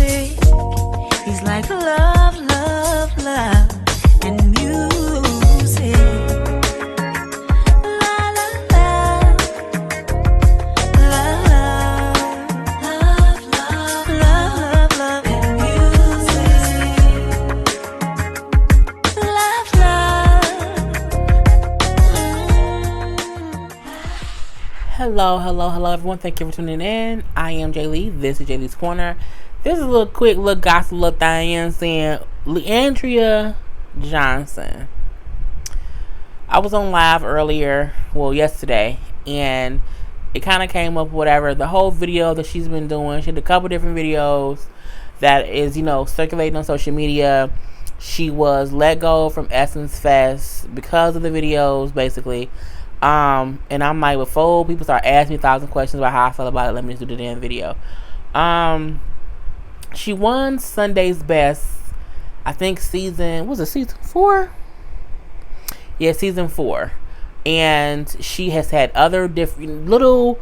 music. He's like love, love, love, and music. La la la, love, love, love, love, love, love, and music. Love, love. Hello, everyone. Thank you for tuning in. I am Jay Lee. This is Jay Lee's Corner. This is a little quick, little gossip, little thing saying Leandria Johnson. I was on live earlier, yesterday, and it kind of came up, whatever. The whole video that she's been doing, she did a couple different videos that is, circulating on social media. She was let go from Essence Fest because of the videos, basically. And I'm like, before people start asking me 1,000 questions about how I feel about it, let me just do the damn video. She won Sunday's Best, I think season 4? Yeah, season 4. And she has had other different little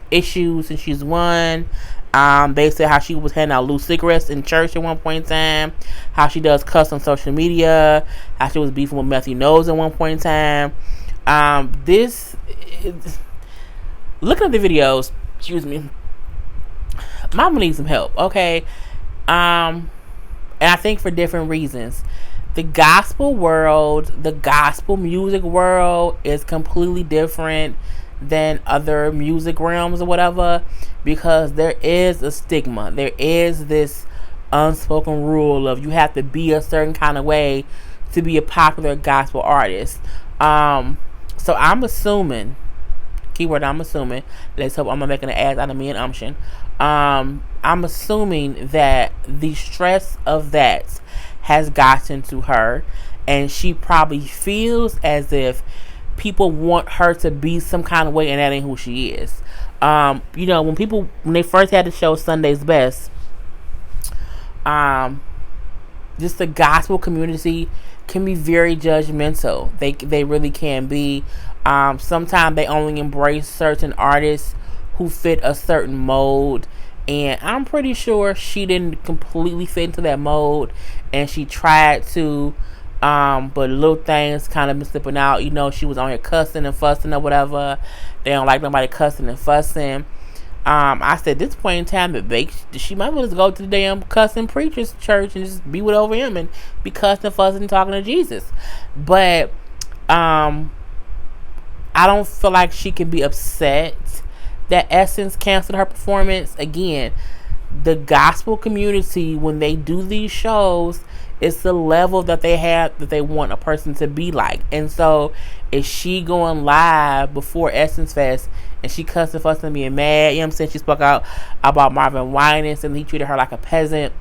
issues since she's won. They said how she was handing out loose cigarettes in church at one point in time, how she does cuss on social media, how she was beefing with Matthew Knowles at one point in time. Looking at the videos, Mama needs some help, okay? And I think for different reasons. The gospel world, the gospel music world is completely different than other music realms or whatever, because there is a stigma. There is this unspoken rule of you have to be a certain kind of way to be a popular gospel artist. So I'm assuming, keyword I'm assuming, let's hope I'm not making an ass out of me and umption. I'm assuming that the stress of that has gotten to her, and she probably feels as if people want her to be some kind of way, and that ain't who she is. When they first had the show Sunday's Best, just the gospel community can be very judgmental. They really can be. Sometimes they only embrace certain artists who fit a certain mold, and I'm pretty sure she didn't completely fit into that mold, and she tried to, but little things kind of been slipping out. She was on here cussing and fussing or whatever. They don't like nobody cussing and fussing. I said at this point in time that she might well just go to the damn cussing preacher's church and just be with over him and be cussing, fussing, and talking to Jesus. But I don't feel like she can be upset that Essence canceled her performance. Again, the gospel community, when they do these shows, it's the level that they have that they want a person to be like. And so is she going live before Essence Fest and she cussing, fussing, and being mad? You know what I'm saying? She spoke out about Marvin Winans and he treated her like a peasant,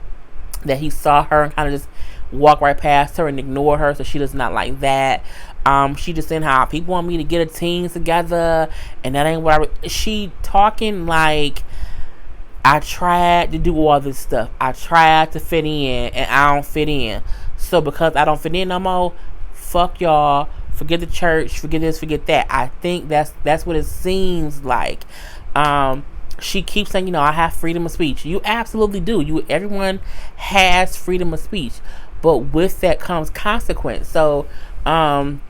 that he saw her and kind of just walk right past her and ignore her, so she does not like that. She just saying how people want me to get a team together and that ain't what she talking like, I tried to do all this stuff. I tried to fit in and I don't fit in. So because I don't fit in no more, fuck y'all. Forget the church. Forget this. Forget that. I think that's what it seems like. She keeps saying, I have freedom of speech. You absolutely do. Everyone has freedom of speech, but with that comes consequence. So, and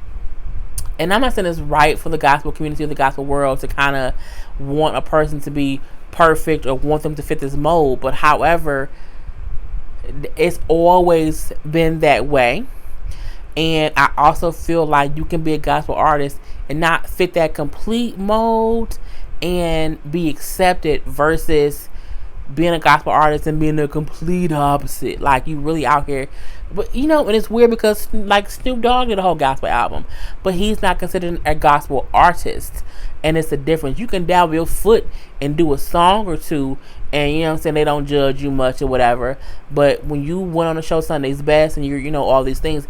I'm not saying it's right for the gospel community or the gospel world to kind of want a person to be perfect or want them to fit this mold, but however, it's always been that way. And I also feel like you can be a gospel artist and not fit that complete mold and be accepted, versus being a gospel artist and being the complete opposite. Like, you really out here. But and it's weird because like Snoop Dogg did a whole gospel album, but he's not considered a gospel artist, and it's a difference. You can dabble your foot and do a song or two, and they don't judge you much or whatever. But when you went on the show Sunday's Best and you're all these things,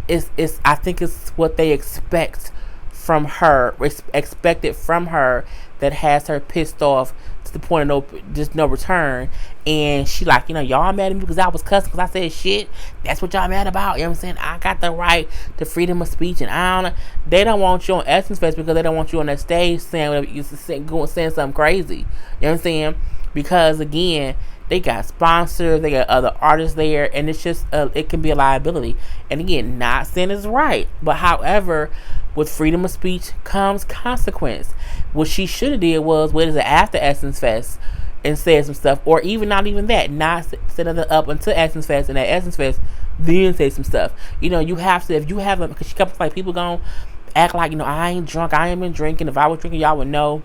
it's I think it's what they expected from her that has her pissed off to the point of no return. And she like, y'all mad at me because I was cussing because I said shit. That's what y'all mad about. You know what I'm saying? I got the right to freedom of speech, and they don't want you on Essence Fest because they don't want you on that stage saying whatever you saying something crazy. You know what I'm saying? because again, they got sponsors, they got other artists there, and it's just it can be a liability. And again, not saying it's right, but however, with freedom of speech comes consequence. What she should have did was wait until after Essence Fest and said some stuff, or even not even that, not set it up until Essence Fest, and at Essence Fest then say some stuff. You have to, if you haven't, because she kept like people gonna act like I ain't drunk, I ain't been drinking. If I was drinking, y'all would know.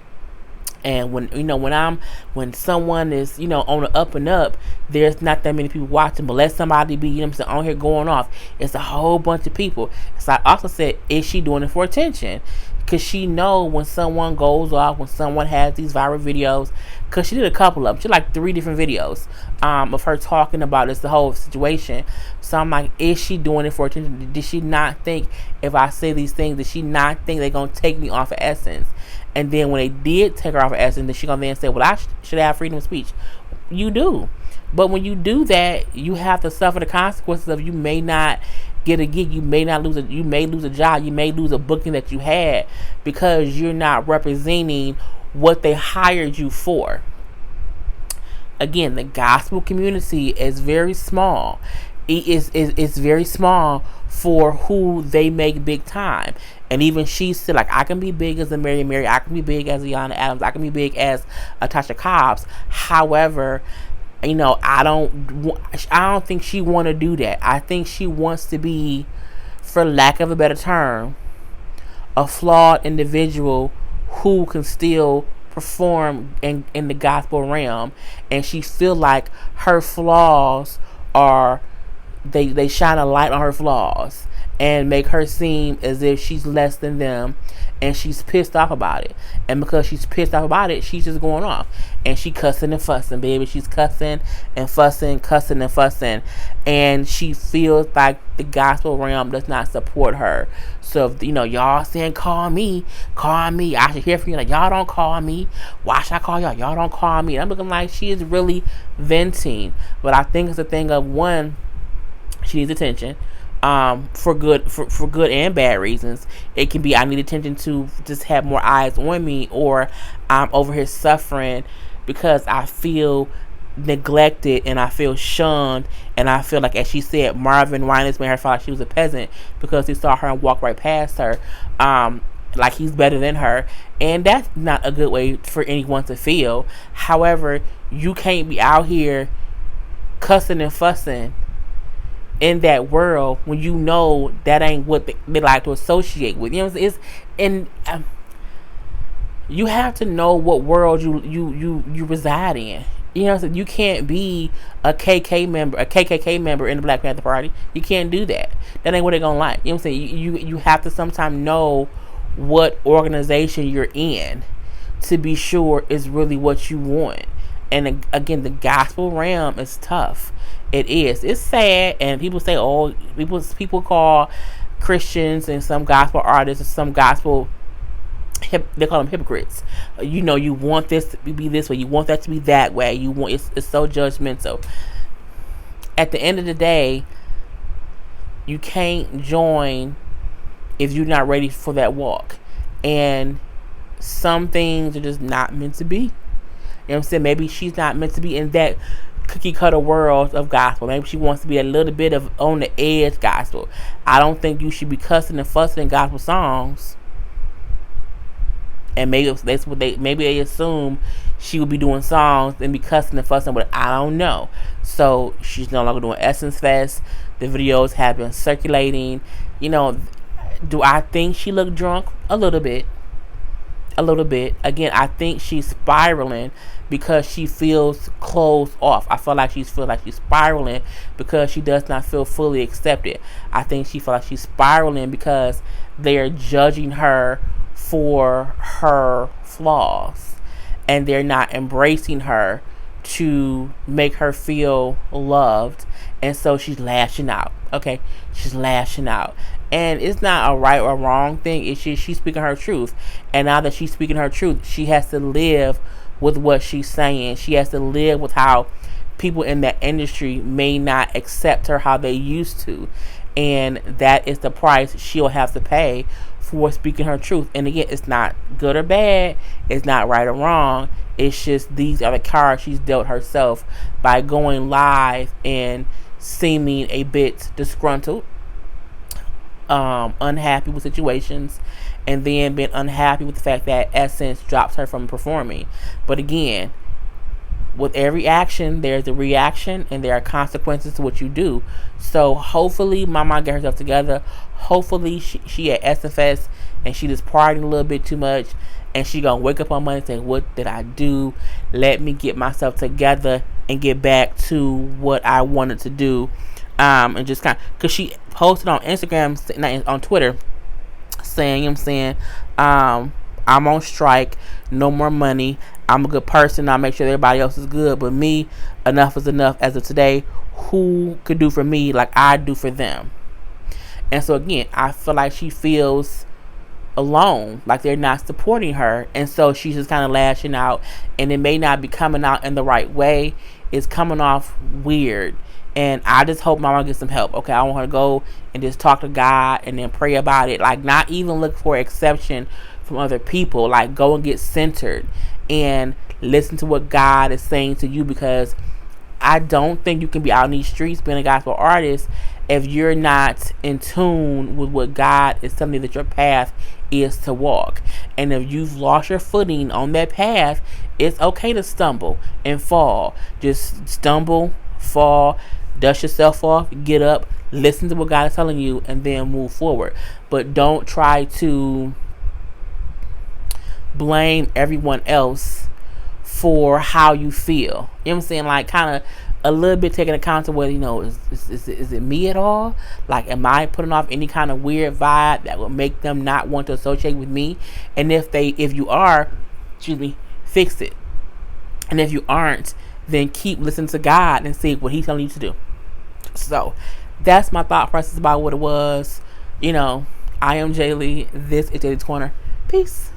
And when someone is on the up and up, there's not that many people watching. But let somebody be on here going off. It's a whole bunch of people. So I also said, is she doing it for attention? Because she know when someone goes off, when someone has these viral videos. Because she did a couple of them. She did like 3 different videos of her talking about this, the whole situation. So I'm like, is she doing it for attention? Did she not think if I say these things, did she not think they're going to take me off of Essence? And then when they did take her off of Essence, then she gonna then say, well, I should have freedom of speech. You do. But when you do that, you have to suffer the consequences of you may not get a gig, you may lose a job, you may lose a booking that you had because you're not representing what they hired you for. Again, the gospel community is very small. It's very small for who they make big time. And even she said, like, I can be big as a Mary, I can be big as a Yana Adams, I can be big as a Tasha Cobbs. However, I don't think she want to do that. I think she wants to be, for lack of a better term, a flawed individual who can still perform in the gospel realm. And she feel like her flaws are, they shine a light on her flaws and make her seem as if she's less than them, and she's pissed off about it. And because she's pissed off about it, she's just going off and she cussing and fussing, baby. She's cussing and fussing, and she feels like the gospel realm does not support her. So if y'all saying call me, I should hear from you. Like, y'all don't call me, why should I call y'all? Y'all don't call me. And I'm looking like she is really venting. But I think it's a thing of, one, she needs attention. For good and bad reasons. It can be, I need attention to just have more eyes on me, or I'm over here suffering because I feel neglected and I feel shunned, and I feel like, as she said, Marvin Winans made her feel like she was a peasant because he saw her and walked right past her, like he's better than her. And that's not a good way for anyone to feel. However, you can't be out here cussing and fussing in that world when that ain't what they like to associate with. You have to know what world you reside in. You can't be a KKK member in the Black Panther Party. You can't do that. That ain't what they're gonna like. You have to sometimes know what organization you're in to be sure it's really what you want. And again, the gospel realm is tough. It is. It's sad, and people say, oh, people call Christians and some gospel artists or some gospel, they call them hypocrites. You want this to be this way, you want that to be that way. It's so judgmental. At the end of the day, you can't join if you're not ready for that walk. And some things are just not meant to be. You know what I'm saying? Maybe she's not meant to be in that cookie cutter world of gospel. Maybe she wants to be a little bit of on the edge gospel. I don't think you should be cussing and fussing in gospel songs. And maybe that's what they assume she would be doing songs and be cussing and fussing, but I don't know. So she's no longer doing Essence Fest. The videos have been circulating. Do I think she looked drunk? A little bit. Again, I think she's spiraling because she feels closed off. I feel like she's spiraling because she does not feel fully accepted. I think she feels like she's spiraling because they are judging her for her flaws, and they're not embracing her to make her feel loved. And so she's lashing out. Okay, she's lashing out. And it's not a right or wrong thing. It's just she's speaking her truth. And now that she's speaking her truth, she has to live with what she's saying. She has to live with how people in that industry may not accept her how they used to. And that is the price she'll have to pay for speaking her truth. And again, it's not good or bad, it's not right or wrong. It's just these are the cards she's dealt herself by going live and seeming a bit disgruntled, unhappy with situations, and then being unhappy with the fact that Essence drops her from performing. But again, with every action, there's a reaction and there are consequences to what you do. So hopefully Mama get herself together. Hopefully she at SFS and she just partying a little bit too much, and she gonna wake up on Monday saying, what did I do? Let me get myself together and get back to what I wanted to do. And just kind of, because she posted on Instagram, not on Twitter, saying, I'm on strike, no more money, I'm a good person, I make sure everybody else is good, but me, enough is enough. As of today, who could do for me like I do for them? And so again, I feel like she feels alone, like they're not supporting her, and so she's just kind of lashing out, and it may not be coming out in the right way. It's coming off weird, and I just hope Mama gets some help. Okay, I want her to go and just talk to God and then pray about it, like not even look for exception from other people, like go and get centered and listen to what God is saying to you, because I don't think you can be out in these streets being a gospel artist if you're not in tune with what God is telling you that your path is to walk. And if you've lost your footing on that path, it's okay to stumble and fall. Just stumble, fall, dust yourself off, get up, listen to what God is telling you, and then move forward. But don't try to blame everyone else for how you feel. You know what I'm saying? Like kind of a little bit taking account of whether, is it me at all? Like, am I putting off any kind of weird vibe that will make them not want to associate with me? And if you are, fix it. And if you aren't, then keep listening to God and see what He's telling you to do. So that's my thought process about what it was. I am Jay Lee. This is Jaylee's Corner. Peace.